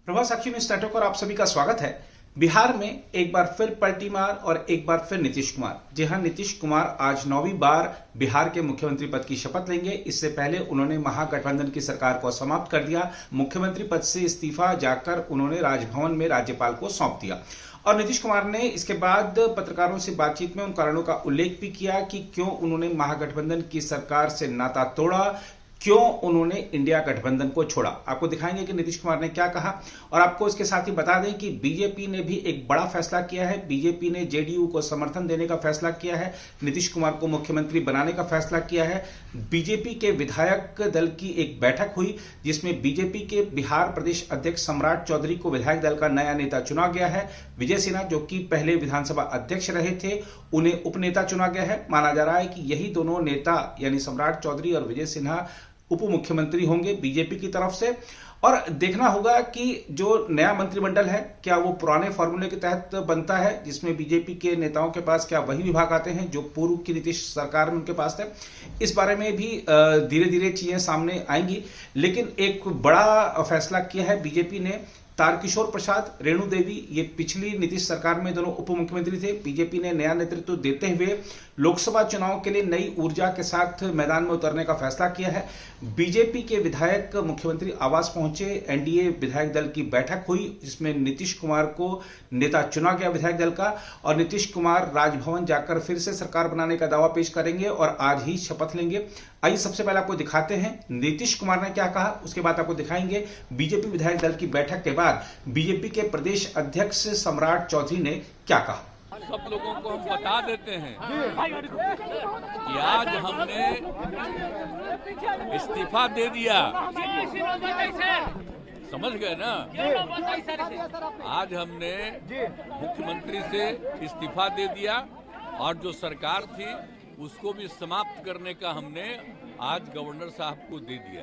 प्रभात साक्षी news network और आप सभी का स्वागत है। बिहार में एक बार फिर पलटी मार और एक बार फिर नीतीश कुमार। जी हां, नीतीश कुमार आज 9वीं बार बिहार के मुख्यमंत्री पद की शपथ लेंगे। इससे पहले उन्होंने महागठबंधन की सरकार को समाप्त कर दिया। मुख्यमंत्री पद से इस्तीफा जाकर उन्होंने राजभवन में राज्यपाल को सौंप दिया। और नीतीश कुमार ने इसके बाद पत्रकारों से बातचीत में उन कारणों का उल्लेख भी किया कि क्यों उन्होंने महागठबंधन की सरकार से नाता तोड़ा, क्यों उन्होंने इंडिया गठबंधन को छोड़ा। आपको दिखाएंगे कि नीतीश कुमार ने क्या कहा और आपको इसके साथ ही बता दें कि बीजेपी ने भी एक बड़ा फैसला किया है। बीजेपी ने जेडीयू को समर्थन देने का फैसला किया है, नीतीश कुमार को मुख्यमंत्री बनाने का फैसला किया है। बीजेपी के विधायक दल की एक बैठक हुई जिसमें बीजेपी के बिहार प्रदेश अध्यक्ष सम्राट चौधरी को विधायक दल का नया नेता चुना गया है। विजय सिन्हा, जो कि पहले विधानसभा अध्यक्ष रहे थे, उन्हें उपनेता चुना गया है। माना जा रहा है कि यही दोनों नेता यानी सम्राट चौधरी और विजय सिन्हा उप मुख्यमंत्री होंगे बीजेपी की तरफ से। और देखना होगा कि जो नया मंत्रिमंडल है क्या वो पुराने फॉर्मूले के तहत बनता है जिसमें बीजेपी के नेताओं के पास क्या वही विभाग आते हैं जो पूर्व की नीतीश सरकार में उनके पास थे। इस बारे में भी धीरे धीरे चीजें सामने आएंगी। लेकिन एक बड़ा फैसला किया है बीजेपी ने। तारकिशोर प्रसाद, रेणु देवी, ये पिछली नीतीश सरकार में दोनों उप मुख्यमंत्री थे। बीजेपी ने नया नेतृत्व देते हुए लोकसभा चुनाव के लिए नई ऊर्जा के साथ मैदान में उतरने का फैसला किया है। बीजेपी के विधायक मुख्यमंत्री आवास पहुंचे। एनडीए विधायक दल की बैठक हुई जिसमें नीतीश कुमार को नेता चुना गया विधायक दल का। और नीतीश कुमार राजभवन जाकर फिर से सरकार बनाने का दावा पेश करेंगे और आज ही शपथ लेंगे। आइए सबसे पहले आपको दिखाते हैं नीतीश कुमार ने क्या कहा, उसके बाद आपको दिखाएंगे बीजेपी विधायक दल की बैठक के बाद बीजेपी के प्रदेश अध्यक्ष सम्राट चौधरी ने क्या कहा। सब लोगों को हम बता देते हैं कि आज हमने इस्तीफा दे दिया। समझ गए ना? आज हमने मुख्यमंत्री से इस्तीफा दे दिया और जो सरकार थी उसको भी समाप्त करने का हमने आज गवर्नर साहब को दे दिया।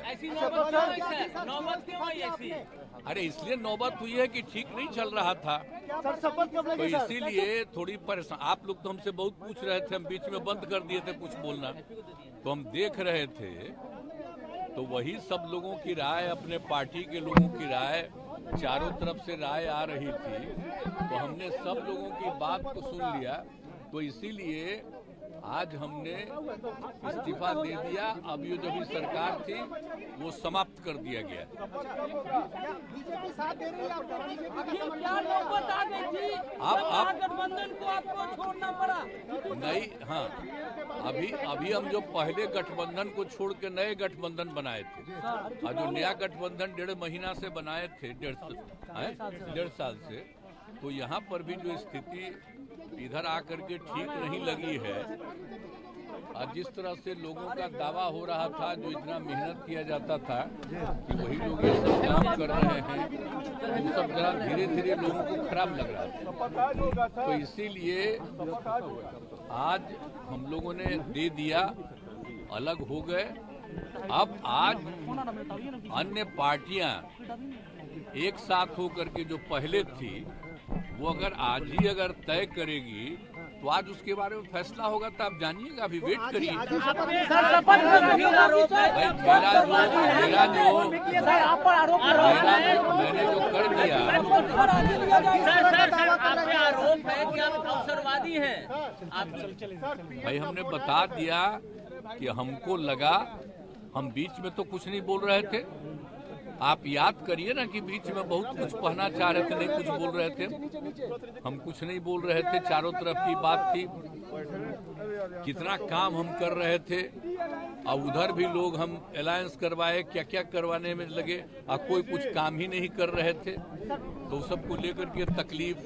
अरे इसलिए नौबत हुई है कि ठीक नहीं चल रहा था, तो इसीलिए थोड़ी परेशान। आप लोग तो हमसे बहुत पूछ रहे थे, हम बीच में बंद कर दिए थे कुछ बोलना, तो हम देख रहे थे। तो वही सब लोगों की राय, अपने पार्टी के लोगों की राय, चारों तरफ से राय आ रही थी, तो हमने सब लोगों की बात को सुन लिया। तो इसीलिए आज हमने इस्तीफा दे दिया। अब ये जो भी सरकार थी वो समाप्त कर दिया गया। आप गठबंधन को आपको छोड़ना पड़ा नहीं? हाँ, अभी हम जो पहले गठबंधन को छोड़ के नए गठबंधन बनाए थे और जो नया गठबंधन 1.5 महीना से बनाए थे, 1.5 साल से, तो यहाँ पर भी जो स्थिति इधर आकर के ठीक नहीं लगी है। और जिस तरह से लोगों का दावा हो रहा था, जो इतना मेहनत किया जाता था कि वही लोग ये सब काम कर रहे हैं, वो सब जरा धीरे धीरे लोगों को खराब लग रहा था। तो इसीलिए आज हम लोगों ने दे दिया, अलग हो गए। अब आज अन्य पार्टियां एक साथ होकर के जो पहले थी वो अगर आज ही अगर तय करेगी तो आज उसके बारे में फैसला होगा। तो आप जानिएगा, अभी वेट करिए। मैंने जो कर दिया, आरोप है कि आप अवसरवादी हैं। भाई हमने बता दिया कि हमको लगा, हम बीच में तो कुछ नहीं बोल रहे थे। आप याद करिए ना कि बीच में बहुत कुछ कहना चाह रहे थे, नहीं कुछ बोल रहे थे। हम कुछ नहीं बोल रहे थे, चारों तरफ की बात थी। कितना काम हम कर रहे थे और उधर भी लोग हम अलायंस करवाए, क्या क्या करवाने में लगे और कोई कुछ काम ही नहीं कर रहे थे। तो सबको लेकर के तकलीफ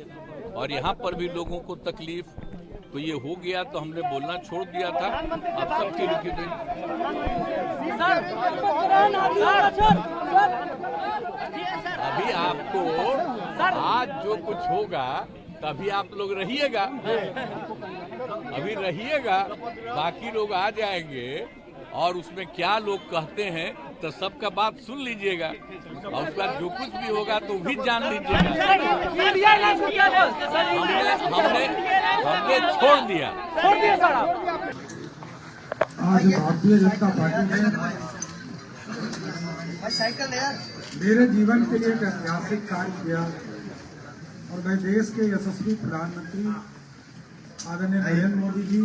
और यहाँ पर भी लोगों को तकलीफ, तो ये हो गया तो हमने बोलना छोड़ दिया था। अब सबके लिखे अभी आपको आज जो कुछ होगा तभी आप लोग रहिएगा, अभी रहिएगा, बाकी लोग आ जाएंगे और उसमें क्या लोग कहते हैं तो सबका बात सुन लीजिएगा और उसके बाद जो कुछ भी होगा तो भी जान लीजिएगा। हमने छोड़ दिया। आज भारतीय जनता पार्टी ने मेरे जीवन के लिए एक ऐतिहासिक कार्य किया और मैं देश के यशस्वी प्रधानमंत्री आदरणीय नरेंद्र मोदी जी,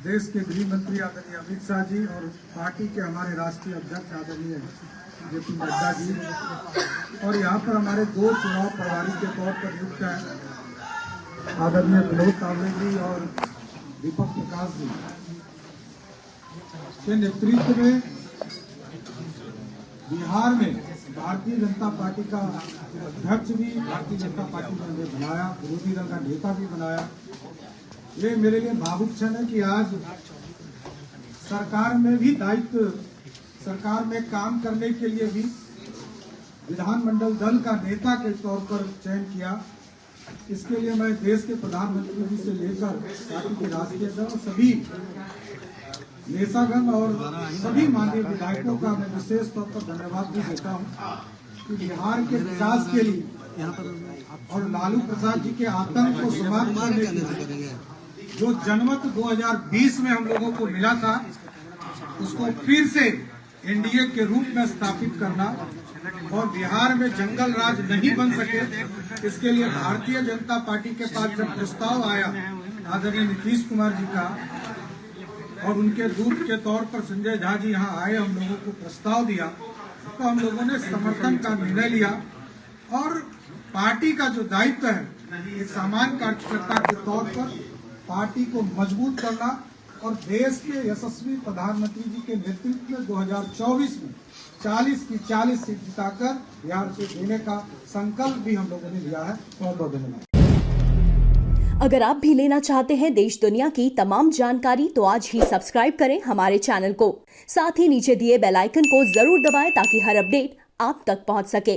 देश के गृह मंत्री आदरणीय अमित शाह जी और पार्टी के हमारे राष्ट्रीय अध्यक्ष आदरणीय जेपी नड्डा जी और यहाँ पर हमारे 2 चुनाव प्रभारी के तौर पर नियुक्त हैं आदरणीय विनोद तावड़े जी और दीपक प्रकाश जी के नेतृत्व में बिहार में भारतीय जनता पार्टी का अध्यक्ष भी भारतीय जनता पार्टी ने हमें बनाया, विरोधी दल का नेता भी बनाया। ये मेरे लिए भावुक क्षण है कि आज सरकार में भी दायित्व, सरकार में काम करने के लिए भी विधानमंडल दल का नेता के तौर पर चयन किया। इसके लिए मैं देश के प्रधानमंत्री जी से लेकर पार्टी के राष्ट्रीय अध्यक्ष और सभी नेतागण और सभी माननीय विधायकों का मैं विशेष तौर पर धन्यवाद भी देता हूं कि बिहार के विकास के लिए और लालू प्रसाद जी के आतंक को समाप्त करने के लिए जो जनमत 2020 में हम लोगों को मिला था उसको फिर से एनडीए के रूप में स्थापित करना और बिहार में जंगल राज नहीं बन सके, इसके लिए भारतीय जनता पार्टी के पास जब प्रस्ताव आया आदरणीय नीतीश कुमार जी का और उनके दूत के तौर पर संजय झा जी यहाँ आए, हम लोगों को प्रस्ताव दिया तो हम लोगों ने समर्थन का निर्णय लिया और पार्टी का जो दायित्व है एक सामान्य कार्यकर्ता के तौर पर पार्टी को मजबूत करना और देश के यशस्वी प्रधानमंत्री जी के नेतृत्व में 2024 में 40 की 40 सीट जिताकर बिहार से देने का संकल्प भी हम लोगों ने लिया है। बहुत बहुत धन्यवाद। अगर आप भी लेना चाहते हैं देश दुनिया की तमाम जानकारी तो आज ही सब्सक्राइब करें हमारे चैनल को। साथ ही नीचे दिए बेल आइकन को जरूर दबाएं ताकि हर अपडेट आप तक पहुंच सके।